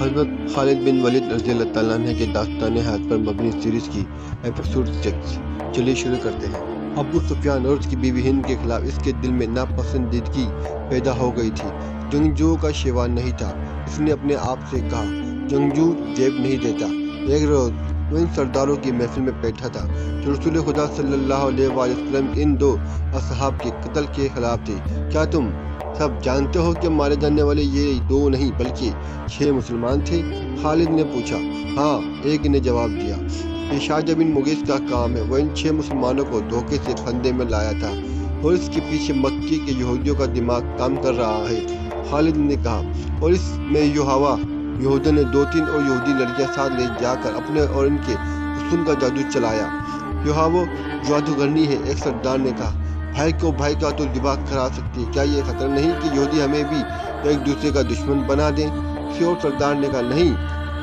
حضرت خالد بن ولید رضی اللہ تعالیٰ عنہ کے داستان حیات پر مبنی سیریز کی ایپیسوڈ 6 چلیے شروع کرتے ہیں۔ ابو سفیان اور اس کی بیوی ہند کے خلاف اس کے دل میں ناپسندیدگی پیدا ہو گئی تھی۔ جنگجو کا شیوان نہیں تھا۔ اس نے اپنے آپ سے کہا، جنگجو جیب نہیں دیتا۔ ایک روز وہ ان سرداروں کی محفل میں بیٹھا تھا جو رسول خدا صلی اللہ علیہ وسلم ان 2 اصحاب کے قتل کے خلاف تھے۔ کیا تم سب جانتے ہو کہ مارے جانے والے یہ 2 نہیں بلکہ 6 مسلمان تھے؟ خالد نے پوچھا۔ ہاں، ایک نے جواب دیا، یہ شاہجہ بن مغیث کا کام ہے۔ وہ ان 6 مسلمانوں کو دھوکے سے پھندے میں لایا تھا اور اس کے پیچھے مکی کے یہودیوں کا دماغ کام کر رہا ہے۔ خالد نے کہا، اور اس میں یہودیوں نے 2-3 اور یہودی لڑکیاں ساتھ لے جا کر اپنے اور ان کے حسن کا جادو چلایا۔ یہاو جادوگرنی ہے، ایک سردار نے کہا۔ بھائی کا تو دماغ کرا سکتی ہے، کیا یہ خطرہ نہیں کہ یہودی ہمیں بھی ایک دوسرے کا دشمن بنا دیں؟ کسی اور سردار نے کہا، نہیں۔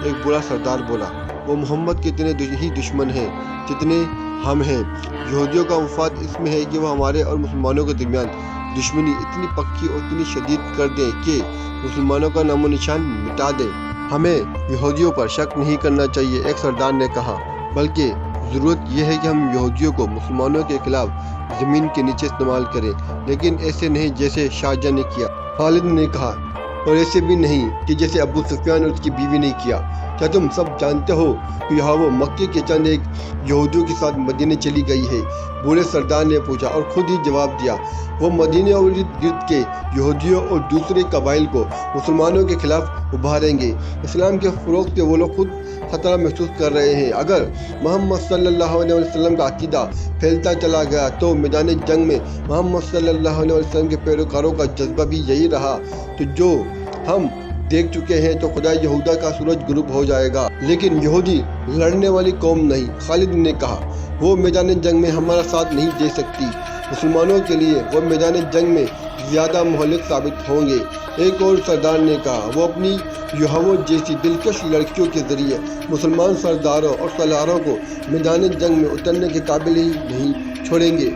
ایک برا سردار بولا، وہ محمد کے اتنے ہی دشمن ہیں جتنے ہم ہیں۔ یہودیوں کا مفاد اس میں ہے کہ وہ ہمارے اور مسلمانوں کے درمیان دشمنی اتنی پکی اور اتنی شدید کر دیں کہ مسلمانوں کا نام و نشان مٹا دیں۔ ہمیں یہودیوں پر شک نہیں کرنا چاہیے، ایک سردار نے کہا، بلکہ ضرورت یہ ہے کہ ہم یہودیوں کو مسلمانوں کے خلاف زمین کے نیچے استعمال کریں، لیکن ایسے نہیں جیسے شاہجہاں نے کیا۔ خالد نے کہا، اور ایسے بھی نہیں کہ جیسے ابو سفیان اور اس کی بیوی نے کیا۔ کیا تم سب جانتے ہو کہ یہاں مکے کے چند ایک یہودیوں کے ساتھ مدینے چلی گئی ہے؟ بوڑھے سردار نے پوچھا اور خود ہی جواب دیا، وہ مدینے اور ارد گرد کے یہودیوں اور دوسرے قبائل کو مسلمانوں کے خلاف ابھاریں گے۔ اسلام کے فروغ سے وہ لوگ خود خطرہ محسوس کر رہے ہیں۔ اگر محمد صلی اللہ علیہ وسلم کا عقیدہ پھیلتا چلا گیا تو میدان جنگ میں محمد صلی اللہ علیہ وسلم کے پیروکاروں کا جذبہ بھی یہی رہا تو جو ہم دیکھ چکے ہیں تو خدا یہودا کا سورج غروب ہو جائے گا۔ لیکن یہودی لڑنے والی قوم نہیں، خالد نے کہا، وہ میدان جنگ میں ہمارا ساتھ نہیں دے سکتی۔ مسلمانوں کے لیے وہ میدان جنگ میں زیادہ مہلک ثابت ہوں گے۔ ایک اور سردار نے کہا، وہ اپنی یہوہ جیسی دلکش لڑکیوں کے ذریعے مسلمان سرداروں اور سالاروں کو میدان جنگ میں اترنے کے قابل ہی نہیں چھوڑیں گے۔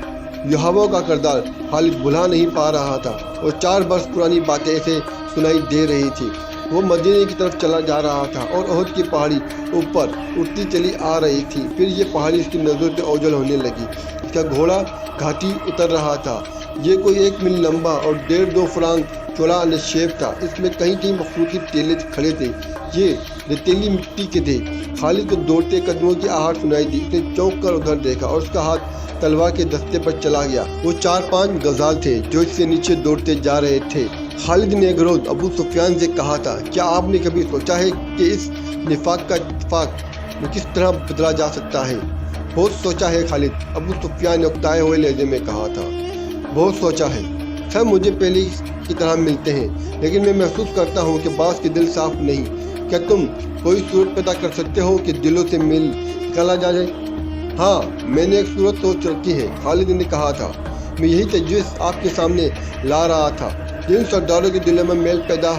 یہوہ کا کردار خالد بھلا نہیں پا رہا تھا اور 4 برس پرانی باتیں اسے سنائی دے رہی تھی۔ وہ مدینے کی طرف چلا جا رہا تھا اور احد کی پہاڑی اوپر اٹھتی چلی آ رہی تھی۔ پھر یہ پہاڑی اس کی نظروں سے اوجھل ہونے لگی۔ اس کا گھوڑا گھاٹی اتر رہا تھا۔ یہ کوئی 1 میل لمبا اور 1.5-2 فرانگ چوڑا نشیب تھا۔ اس میں کہیں مخلوقی ٹیلے کھڑے تھے، یہ ریتیلی مٹی کے تھے۔ خالد کو دوڑتے قدموں کی آہٹ سنائی دی۔ اس نے چونک کر ادھر دیکھا اور اس کا ہاتھ تلوار کے دستے پر چلا گیا۔ وہ 4-5 غزال تھے جو اس سے نیچے دوڑتے جا رہے تھے۔ خالد نے ایک روز ابو سفیان سے کہا تھا، کیا آپ نے کبھی سوچا ہے کہ اس نفاق کا اتفاق میں کس طرح بدلا جا سکتا ہے؟ بہت سوچا ہے خالد، ابو سفیان نے اکتائے ہوئے لہجے میں کہا تھا۔ بہت سوچا ہے، سب مجھے پہلے کی طرح ملتے ہیں، لیکن میں محسوس کرتا ہوں کہ بعض کے دل صاف نہیں۔ کیا تم کوئی صورت پیدا کر سکتے ہو کہ دلوں سے میل نکالا جائے؟ ہاں، میں نے ایک صورت سوچ رکھی ہے، خالد نے کہا تھا۔ میں یہی تجویز آپ کے سامنے لا رہا تھا۔ جن سرداروں کے دلوں میں میل پیدا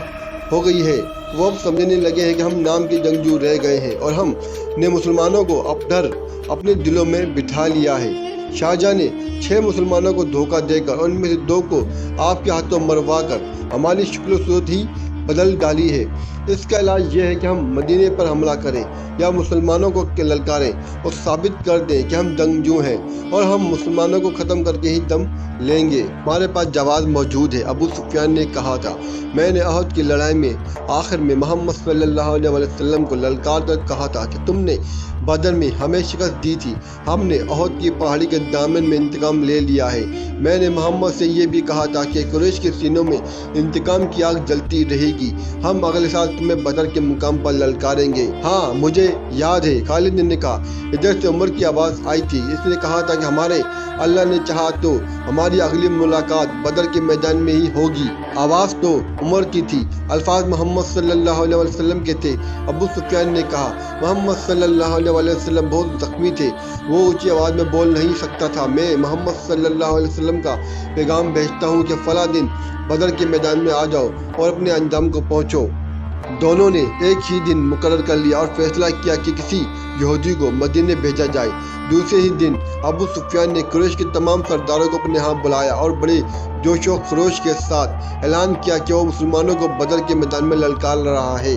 ہو گئی ہے وہ اب سمجھنے لگے ہیں کہ ہم نام کے جنگجو رہ گئے ہیں اور ہم نے مسلمانوں کو اب ڈر اپنے دلوں میں بٹھا لیا ہے۔ شاہجہاں نے 6 مسلمانوں کو دھوکہ دے کر اور ان میں سے 2 کو آپ کے ہاتھوں مروا کر ہماری شکل و صورت ہی بدل ڈالی ہے۔ اس کا علاج یہ ہے کہ ہم مدینے پر حملہ کریں یا مسلمانوں کو للکاریں اور ثابت کر دیں کہ ہم جنگجو ہیں اور ہم مسلمانوں کو ختم کر کے ہی دم لیں گے۔ ہمارے پاس جواز موجود ہے، ابو سفیان نے کہا تھا۔ میں نے احد کی لڑائی میں آخر میں محمد صلی اللہ علیہ وسلم کو للکار کر کہا تھا کہ تم نے بدر میں ہمیں شکست دی تھی، ہم نے احد کی پہاڑی کے دامن میں انتقام لے لیا ہے۔ میں نے محمد سے یہ بھی کہا تھا کہ قریش کے سینوں میں انتقام کی آگ جلتی رہے گی، ہم اگلے سال تمہیں بدر کے مقام پر للکاریں گے۔ ہاں، مجھے یاد ہے، خالد نے کہا۔ ادھر سے عمر کی آواز آئی تھی۔ اس نے کہا تھا کہ ہمارے اللہ نے چاہا تو ہماری اگلی ملاقات بدر کے میدان میں ہی ہوگی۔ آواز تو عمر کی تھی، الفاظ محمد صلی اللہ علیہ وسلم کے تھے۔ ابو سفیان نے کہا، محمد صلی اللہ علیہ وسلم بہت زخمی تھے، وہ اونچی آواز میں بول نہیں سکتا تھا۔ میں محمد صلی اللہ علیہ وسلم کا پیغام بھیجتا ہوں کہ فلاں دن بدر کے میدان میں آ جاؤ اور اپنے انجام کو پہنچو۔ دونوں نے ایک ہی دن مقرر کر لیا اور فیصلہ کیا کہ کسی یہودی کو مدینے بھیجا جائے۔ دوسرے ہی دن ابو سفیان نے قریش کے تمام سرداروں کو اپنے ہاں بلایا اور بڑے جوش و خروش کے ساتھ اعلان کیا کہ وہ مسلمانوں کو بدر کے میدان میں للکار رہا ہے۔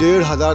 1500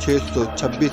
626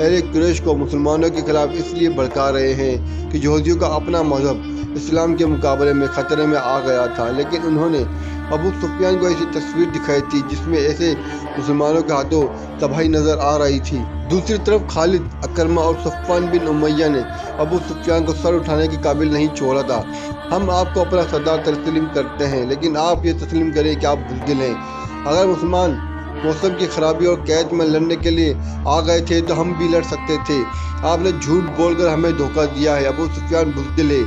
اہل قریش کو مسلمانوں کے خلاف اس لیے بھڑکا رہے ہیں کہ یہودیوں کا اپنا مذہب اسلام کے مقابلے میں خطرے میں آ گیا تھا، لیکن انہوں نے ابو سفیان کو ایسی تصویر دکھائی تھی جس میں ایسے مسلمانوں کے ہاتھوں تباہی نظر آ رہی تھی۔ دوسری طرف خالد، اکرمہ اور صفوان بن امیہ نے ابو سفیان کو سر اٹھانے کے قابل نہیں چھوڑا تھا۔ ہم آپ کو اپنا سردار تسلیم کرتے ہیں، لیکن آپ یہ تسلیم کریں کہ آپ بزدل ہیں۔ اگر مسلمان موسم کی خرابی اور قید میں لڑنے کے لیے آ گئے تھے تو ہم بھی لڑ سکتے تھے۔ آپ نے جھوٹ بول کر ہمیں دھوکہ دیا ہے۔ ابو سفیان بزدل ہے۔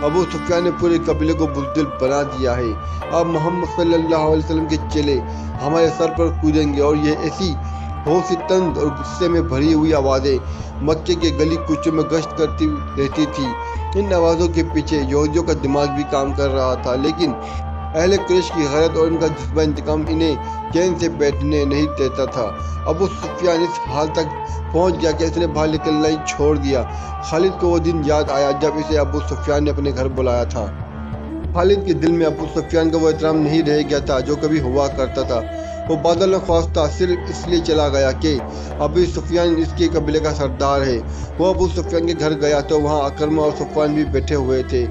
ابو سفیان نے پورے قبیلے کو بزدل بنا دیا ہے۔ اب محمد صلی اللہ علیہ وسلم کے چیلے ہمارے سر پر کودیں گے، اور یہ ایسی بہت سی طنز اور غصے میں بھری ہوئی آوازیں مکے کے گلی کوچوں میں گشت کرتی رہتی تھی۔ ان آوازوں کے پیچھے یہودیوں کا دماغ بھی کام کر رہا تھا، لیکن اہل قریش کی غیرت اور ان کا جذبہ انتقام انہیں چین سے بیٹھنے نہیں دیتا تھا۔ ابو سفیان اس حال تک پہنچ گیا کہ اس نے باہر نکلنا ہی چھوڑ دیا۔ خالد کو وہ دن یاد آیا جب اسے ابو سفیان نے اپنے گھر بلایا تھا۔ خالد کے دل میں ابو سفیان کا وہ احترام نہیں رہ گیا تھا جو کبھی ہوا کرتا تھا۔ وہ بادل نخواستہ صرف اس لیے چلا گیا کہ ابو سفیان اس کے قبیلے کا سردار ہے۔ وہ ابو سفیان کے گھر گیا تو وہاں اکرمہ اور صفوان بھی بیٹھے ہوئے تھے۔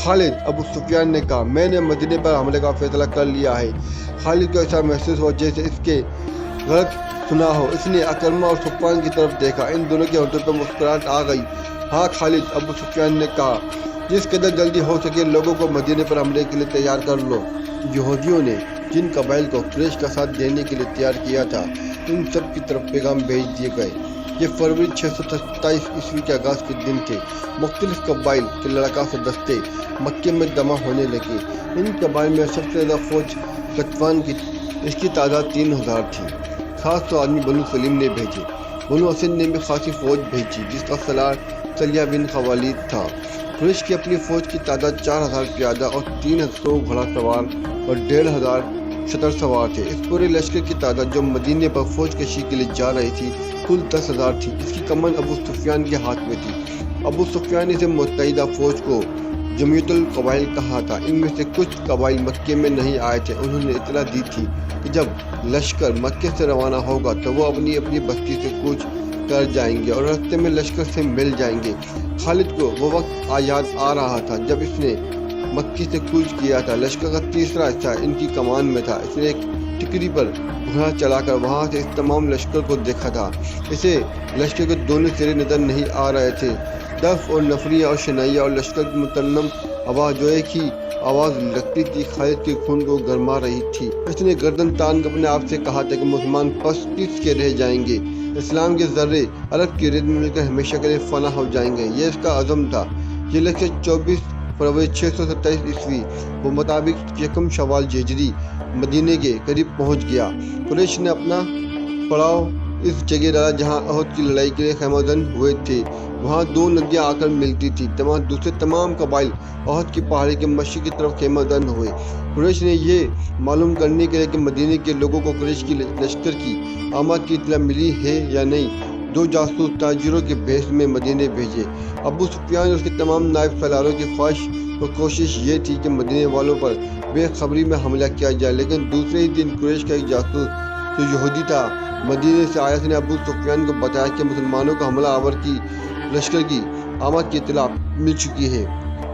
خالد، ابو سفیان نے کہا، میں نے مدینے پر حملے کا فیصلہ کر لیا ہے۔ خالد کو ایسا محسوس ہوا جیسے اس کے غلط سنا ہو۔ اس نے اکرمہ اور صفوان کی طرف دیکھا۔ ان دونوں کے ہونٹوں پر مسکراہٹ آ گئی۔ ہاں خالد، ابو سفیان نے کہا، جس قدر جلدی ہو سکے لوگوں کو مدینے پر حملے کے لیے تیار کر لو۔ یہودیوں نے جن قبائل کو قریش کا ساتھ دینے کے لیے تیار کیا تھا، ان سب کی طرف پیغام بھیج دیے گئے۔ یہ فروری 627 عیسوی کے آغاز کے دن تھے۔ مختلف قبائل کے لڑاکا سے دستے مکے میں جمع ہونے لگے۔ ان قبائل میں سب سے زیادہ فوج غطفان کی، اس کی تعداد 3000 تھی۔ خاص تو آدمی بنو سلیم نے بھیجے۔ بنو اسد نے بھی خاصی فوج بھیجی جس کا سردار سلیہ بن خوالد تھا۔ قریش کی اپنی فوج کی تعداد 4000 پیادہ اور 300 گھوڑا سوار اور 1500 شتر سوار تھے۔ اس پورے لشکر کی تعداد جو مدینے پر فوج کشی کے لیے جا رہی تھی کل 10,000 تھی، جس کی کمان ابو سفیان کے ہاتھ میں تھی۔ ابو سفیان نے اسے متحدہ فوج کو جمعیت القبائل کہا تھا۔ ان میں سے کچھ قبائل مکے میں نہیں آئے تھے۔ انہوں نے اطلاع دی تھی کہ جب لشکر مکے سے روانہ ہوگا تو وہ اپنی اپنی بستی سے کوچ کر جائیں گے اور راستے میں لشکر سے مل جائیں گے۔ خالد کو وہ وقت یاد آ رہا تھا جب اس نے مکی سے کوچ کیا تھا۔ لشکر کا تیسرا حصہ ان کی کمان میں تھا۔ اس نے ایک ٹکری پر گھوڑا چلا کر وہاں سے اس تمام لشکر کو دیکھا تھا۔ اسے لشکر کے دونوں سرے نظر نہیں آ رہے تھے۔ دف اور نفریہ اور شنائیہ اور لشکر کی مترنم آواز جو ایک ہی آواز لگتی تھی خالد کے خون کو گرما رہی تھی۔ اس نے گردن تان کر اپنے آپ سے کہا تھا کہ مسلمان پس کس کے رہ جائیں گے۔ اسلام کے ذرے عرب کی ریت میں مل کر ہمیشہ کے لیے فنا ہو جائیں گے۔ یہ اس کا عزم تھا۔ یہ لشکر 24 فروری 627 عیسوی کے مطابق 1 شوال ہجری مدینے کے قریب پہنچ گیا۔ قریش نے اپنا پڑاؤ اس جگہ ڈالا جہاں احد کی لڑائی کے لیے خیمہ زن ہوئے تھے۔ وہاں 2 ندیاں آ کر ملتی تھی۔ دوسرے تمام قبائل احد کی پہاڑی کے مشرق کی طرف خیمہ زن ہوئے۔ قریش نے یہ معلوم کرنے کے لیے کہ مدینے کے لوگوں کو قریش کی لشکر کی آمد کی اطلاع ملی ہے یا نہیں، 2 جاسوس تاجروں کے بھیس میں مدینے بھیجے۔ ابو سفیان اور اس کے تمام نائب سالاروں کی خواہش اور کوشش یہ تھی کہ مدینے والوں پر بے خبری میں حملہ کیا جائے، لیکن دوسرے ہی دن قریش کا ایک جاسوس جو یہودی تھا مدینے سے آیا، اس نے ابو سفیان کو بتایا کہ مسلمانوں کو حملہ آور کی لشکر کی آمد کی اطلاع مل چکی ہے۔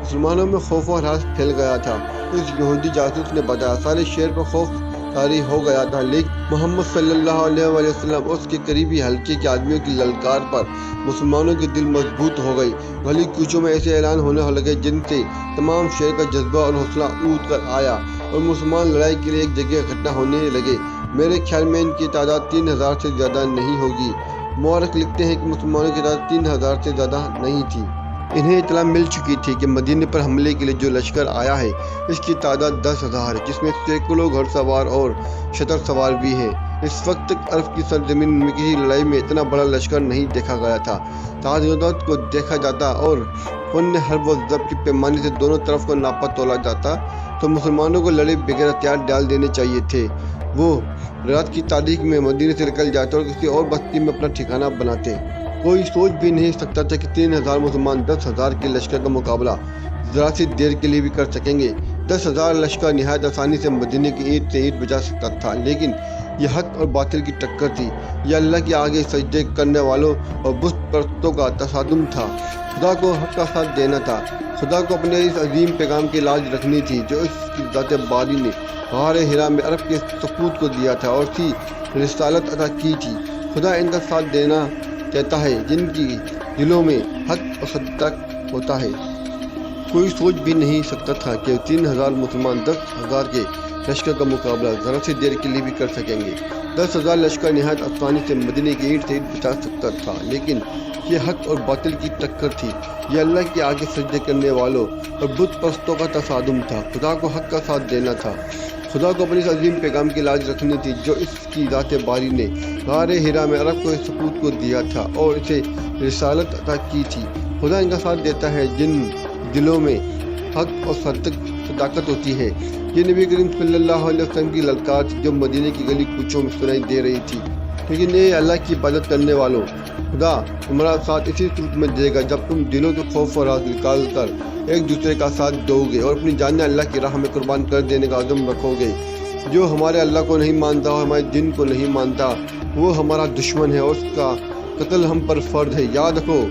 مسلمانوں میں خوف و ہراس پھیل گیا تھا۔ اس یہودی جاسوس نے بتایا سارے شہر پر خوف طاری ہو گیا تھا، لیکن محمد صلی اللہ علیہ وسلم اور اس کے قریبی حلقے کے آدمیوں کی للکار پر مسلمانوں کے دل مضبوط ہو گئی۔ گلی کوچوں میں ایسے اعلان ہونے لگے جن سے تمام شہر کا جذبہ اور حوصلہ اونچ کر آیا اور مسلمان لڑائی کے لیے ایک جگہ اکٹھا ہونے لگے۔ میرے خیال میں ان کی تعداد 3000 سے زیادہ نہیں ہوگی۔ مورخ لکھتے ہیں کہ مسلمانوں کی تعداد 3000 سے زیادہ نہیں تھی۔ انہیں اطلاع مل چکی تھی کہ مدینے پر حملے کے لیے جو لشکر آیا ہے اس کی تعداد 10,000 ہے، جس میں سینکڑوں گھڑ سوار اور شتر سوار بھی ہیں۔ اس وقت تک عرب کی سرزمین میں کسی لڑائی میں اتنا بڑا لشکر نہیں دیکھا گیا تھا۔ تعداد کو دیکھا جاتا اور فن حرب و ضبط کے پیمانے سے دونوں طرف کو ناپا تولا جاتا تو مسلمانوں کو لڑے بغیر ہتھیار ڈال دینے چاہیے تھے۔ وہ رات کی تاریخ میں مدینے سے نکل جاتے اور کسی اور بستی میں اپنا ٹھکانہ بناتے۔ کوئی سوچ بھی نہیں سکتا تھا کہ 3000 مسلمان 10,000 کے لشکر کا مقابلہ ذرا سی دیر کے لیے بھی کر سکیں گے۔ 10,000 لشکر نہایت آسانی سے مدینے کی اینٹ سے اینٹ بجا سکتا تھا، لیکن یہ حق اور باطل کی ٹکر تھی، یہ اللہ کے آگے سجدے کرنے والوں اور بت پرستوں کا تصادم تھا۔ خدا کو حق کا ساتھ دینا تھا، خدا کو اپنے اس عظیم پیغام کی لاج رکھنی تھی جو اس کی ذات باری نے غار حرا میں عرب کے سپوت کو دیا تھا اور اسی رسالت عطا کی تھی۔ خدا ان کا ساتھ دینا کہتا ہے جن کی دلوں میں حق اور صدق ہوتا ہے۔ کوئی سوچ بھی نہیں سکتا تھا کہ 3000 مسلمان 10,000 کے لشکر کا مقابلہ ذرا سی دیر کے لیے بھی کر سکیں گے۔ 10,000 لشکر نہایت آسانی سے مدینے کی اینٹ سے اینٹ بچا سکتا تھا، لیکن یہ حق اور باطل کی ٹکر تھی، یہ اللہ کے آگے سجدے کرنے والوں اور بت پرستوں کا تصادم تھا۔ خدا کو حق کا ساتھ دینا تھا، خدا کو اپنے اس عظیم پیغام کی لاج رکھنی تھی جو اس کی ذات باری نے غار حرا میں عرب کو اس سپوت کو دیا تھا اور اسے رسالت عطا کی تھی۔ خدا ان کا ساتھ دیتا ہے جن دلوں میں حق اور صداقت ہوتی ہے۔ یہ نبی کریم صلی اللہ علیہ وسلم کی للکار تھی جو مدینے کی گلی کوچوں میں سنائی دے رہی تھی۔ لیکن اے اللہ کی عبادت کرنے والوں، خدا تمہارا ساتھ اسی صورت میں دے گا جب تم دلوں کے خوف اور راز نکال کر ایک دوسرے کا ساتھ دو گے اور اپنی جانیں اللہ کی راہ میں قربان کر دینے کا عزم رکھو گے۔ جو ہمارے اللہ کو نہیں مانتا اور ہمارے دین کو نہیں مانتا وہ ہمارا دشمن ہے اور اس کا قتل ہم پر فرض ہے۔ یاد رکھو،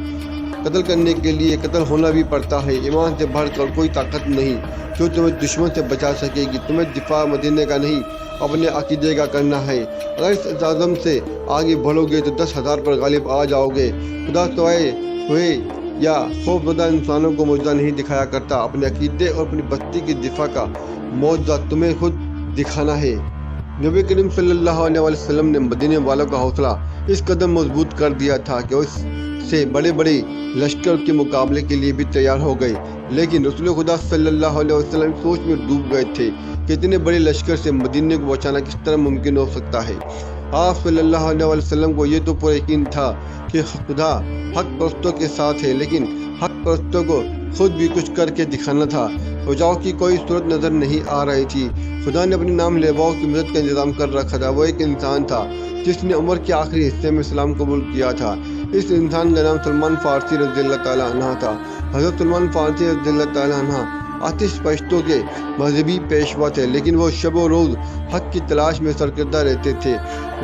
قتل کرنے کے لیے قتل ہونا بھی پڑتا ہے۔ ایمان سے بڑھ کر کوئی طاقت نہیں جو تمہیں دشمن سے بچا سکے گی۔ تمہیں دفاع مدینے کا نہیں اپنے عقیدے کا کرنا ہے۔ اگر اس عزم سے آگے بڑھو گے تو 10,000 پر غالب آ جاؤ گے۔ خدا سوائے ہوئے یا خوف زدہ انسانوں کو معجزہ نہیں دکھایا کرتا، اپنے عقیدے اور اپنی بستی کی دفاع کا معجزہ تمہیں خود دکھانا ہے۔ نبی کریم صلی اللہ علیہ وسلم نے مدینے والوں کا حوصلہ اس قدر مضبوط کر دیا تھا کہ اس سے بڑے بڑے لشکر کے مقابلے کے لیے بھی تیار ہو گئے، لیکن رسول خدا صلی اللہ علیہ وسلم سوچ میں ڈوب گئے تھے کہ اتنے بڑے لشکر سے مدینے کو بچانا کس طرح ممکن ہو سکتا ہے۔ آپ صلی اللہ علیہ وسلم کو یہ تو پورا یقین تھا کہ خدا حق پرستوں کے ساتھ ہے، لیکن حق پرستوں کو خود بھی کچھ کر کے دکھانا تھا۔ بچاؤ کی کوئی صورت نظر نہیں آ رہی تھی۔ خدا نے اپنے نام لیواؤں کی مدد کا انتظام کر رکھا تھا۔ وہ ایک انسان تھا جس نے عمر کے آخری حصے میں اسلام قبول کیا تھا۔ اس انسان کا نام سلمان فارسی رضی اللہ تعالیٰ عنہ تھا۔ حضرت سلمان فارسی رضی اللہ تعالیٰ عنہ آتش پرستوں کے مذہبی پیشوا تھے، لیکن وہ شب و روز حق کی تلاش میں سرگردہ رہتے تھے۔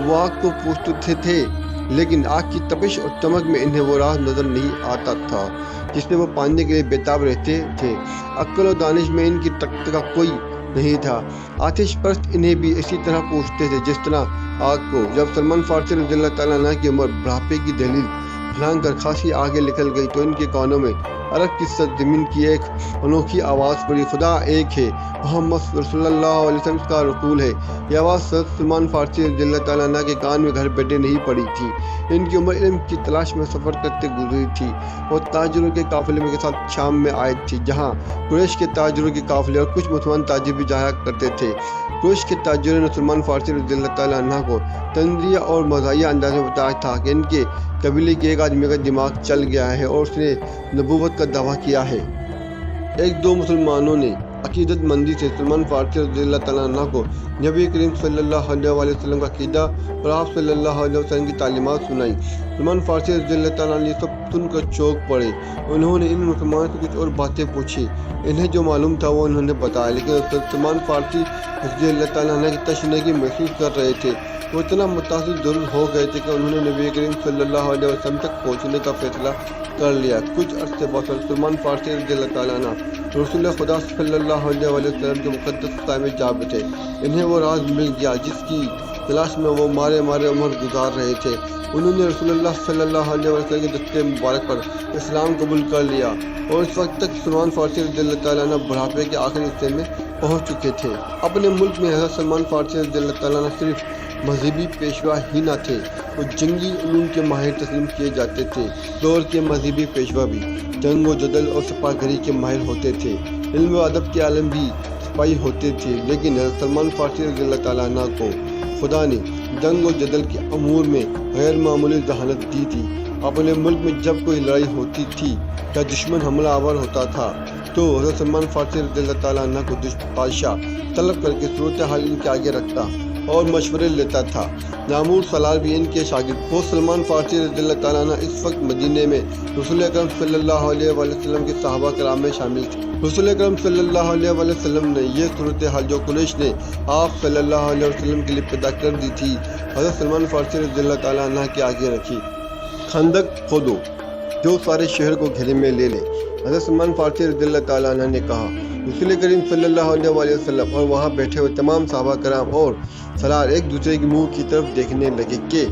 وہ آگ کو پوچھتے تھے، لیکن آگ کی تپش اور چمک میں انہیں وہ راز نظر نہیں آتا تھا جس میں وہ پانے کے لیے بےتاب رہتے تھے۔ عقل و دانش میں ان کی طاقت کا کوئی نہیں تھا۔ آتش پرست انہیں بھی اسی طرح پوچھتے تھے جس طرح آگ کو۔ جب سلمان فارسی رضی اللہ تعالیٰ عنہ کی عمر بڑھاپے کی دہلیز پھلانگ کر خاصی آگے نکل گئی تو ان کے کانوں میں عرب کی سرزمین کی ایک انوکھی آواز پڑی، خدا ایک ہے، محمد رسول اللہ علیہ وسلم کا رسول ہے۔ یہ آواز سلمان فارسی رضی اللہ تعالیٰ عنہ کے کان میں گھر بیٹھے نہیں پڑی تھی۔ ان کی عمر علم کی تلاش میں سفر کرتے گزری تھی۔ وہ تاجروں کے قافلے کے ساتھ شام میں آئے تھے جہاں قریش کے تاجروں کے قافلے اور کچھ مسلمان تاجر بھی جایا کرتے تھے۔ قریش کے تاجروں نے سلمان فارسی رضی اللہ تعالیٰ عنہ کو طنزیہ اور مزاحیہ انداز میں بتایا تھا کہ ان کے قبیلے کے ایک آدمی کا دماغ چل گیا ہے اور اس نے نبوت کا دعویٰ کیا ہے۔ ایک دو مسلمانوں نے عقیدت مندی سے سلمان فارسی رضی اللہ تعالیٰ عنہ کو نبی کریم صلی اللہ علیہ وسلم کا عقیدہ اور آپ صلی اللہ علیہ وسلم کی تعلیمات سنائی۔ سلمان فارسی رضی اللہ تعالیٰ عنہ یہ سب سن کر چونک پڑے۔ انہوں نے ان مسلمانوں سے کچھ اور باتیں پوچھی۔ انہیں جو معلوم تھا وہ انہوں نے بتایا، لیکن سلمان فارسی رضی اللہ تعالیٰ عنہ کی تشنیگی محسوس کر رہے تھے۔ وہ اتنا متاثر ضرور ہو گئے تھے کہ انہوں نے نبی کریم صلی اللہ علیہ وسلم تک پہنچنے کا فیصلہ کر لیا۔ کچھ عرصے بعد سلمان فارسی رضی اللہ تعالیٰ عنہ رسول خدا صلی اللہ علیہ وسلم کے مقدس خطے میں جا بیٹھے۔ انہیں وہ راز مل گیا جس کی تلاش میں وہ مارے عمر گزار رہے تھے۔ انہوں نے رسول اللہ صلی اللہ علیہ وسلم کے دستے مبارک پر اسلام قبول کر لیا اور اس وقت تک سلمان فارسی رضی اللہ تعالیٰ عنہ بڑھاپے کے آخری حصے میں پہنچ چکے تھے۔ اپنے ملک میں حضرت سلمان فارسی رضی اللہ تعالیٰ عنہ صرف مذہبی پیشوا ہی نہ تھے، وہ جنگی علوم کے ماہر تسلیم کیے جاتے تھے۔ دور کے مذہبی پیشوا بھی جنگ و جدل اور سپاہ گری کے ماہر ہوتے تھے۔ علم و ادب کے عالم بھی سپاہی ہوتے تھے، لیکن حضرت سلمان فارسی رضی اللہ تعالیٰ عنہ کو خدا نے جنگ و جدل کے امور میں غیر معمولی ذہانت دی تھی۔ اپنے ملک میں جب کوئی لڑائی ہوتی تھی یا دشمن حملہ آور ہوتا تھا تو حضرت سلمان فارسی رضی اللہ تعالیٰ عنہ کو بادشاہ طلب کر کے صورتحال ان کے آگے رکھتا اور مشورے لیتا تھا۔ نامور سالار بھی ان کے شاگرد۔ وہ سلمان فارسی رضی اللہ تعالیٰ عنہ اس وقت مدینے میں رسول اکرم صلی اللہ علیہ وآلہ وسلم کے صحابہ کرام میں شامل تھے۔ رسول اکرم صلی اللہ علیہ وآلہ وسلم نے یہ صورتحال جو قریش نے آپ صلی اللہ علیہ وسلم کے لیے پیدا کر دی تھی، حضرت سلمان فارسی رضی اللہ تعالیٰ عنہ کے آگے رکھی۔ خندق کھودو جو سارے شہر کو گھیرے میں لے لے، حضرت سلمان فارسی رضی اللہ تعالیٰ عنہ نے کہا۔ رسول کریم صلی اللہ علیہ وآلہ وسلم اور وہاں بیٹھے ہوئے تمام صحابہ کرام اور سالار ایک دوسرے کے منہ کی طرف دیکھنے لگے کہ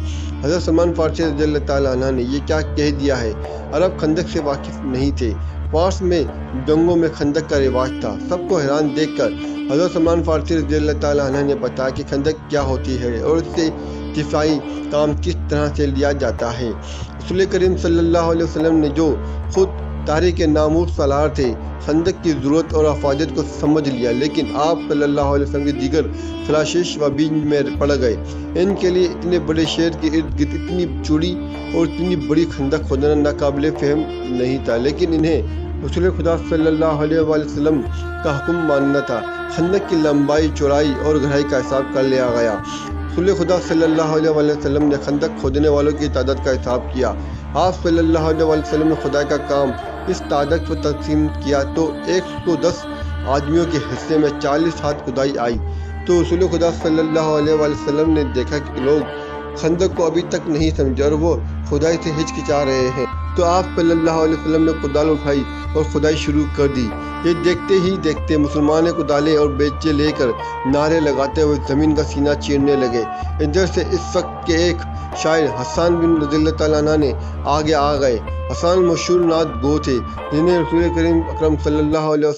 حضرت سلمان فارسی رضی اللہ تعالیٰ عنہ نے یہ کیا کہہ دیا ہے۔ عرب خندق سے واقف نہیں تھے۔ فارس میں جنگوں میں خندق کا رواج تھا۔ سب کو حیران دیکھ کر حضرت سلمان فارسی رضی اللہ تعالیٰ عنہ نے بتایا کہ خندق کیا ہوتی ہے اور اس سے دفاعی کام کس طرح سے لیا جاتا ہے۔ رسول کریم صلی اللہ علیہ وسلم نے جو خود تاریخ نامور سالار تھے، خندق کی ضرورت اور افادیت کو سمجھ لیا، لیکن آپ صلی اللہ علیہ وسلم کے دیگر خلاشش و بیج میں پڑ گئے۔ ان کے لیے اتنے بڑے شہر کے ارد گرد اتنی چوڑی اور اتنی بڑی خندق کھودنا ناقابل فہم نہیں تھا، لیکن انہیں رسول خدا صلی اللہ علیہ وآلہ وسلم کا حکم ماننا تھا۔ خندق کی لمبائی، چوڑائی اور گہرائی کا حساب کر لیا گیا۔ رسول خدا صلی اللہ علیہ وآلہ وسلم نے خندق کھودنے والوں کی تعداد کا حساب کیا۔ آپ صلی اللہ علیہ وآلہ وسلم نے خدا کا کام اس تعداد کو تقسیم کیا تو 110 آدمیوں کے حصے میں 40 ہاتھ کھدائی آئی۔ تو رسول خدا صلی اللہ علیہ وآلہ وسلم نے دیکھا کہ لوگ خندق کو ابھی تک نہیں سمجھے اور وہ کھدائی سے ہچکچا رہے ہیں، تو آپ صلی اللہ علیہ وسلم نے کدال اٹھائی اور کھدائی شروع کر دی۔ یہ دیکھتے ہی دیکھتے مسلمان کدالیں اور بیلچے لے کر نعرے لگاتے ہوئے زمین کا سینہ چیرنے لگے۔ ادھر سے اس وقت کے ایک شاعر حسان بن رضی اللہ تعالیٰ عنہ نے آگے آ گئے۔ حسان مشہور نعت گو تھے جنہیں رسول کریم اکرم صلی اللہ علیہ وسلم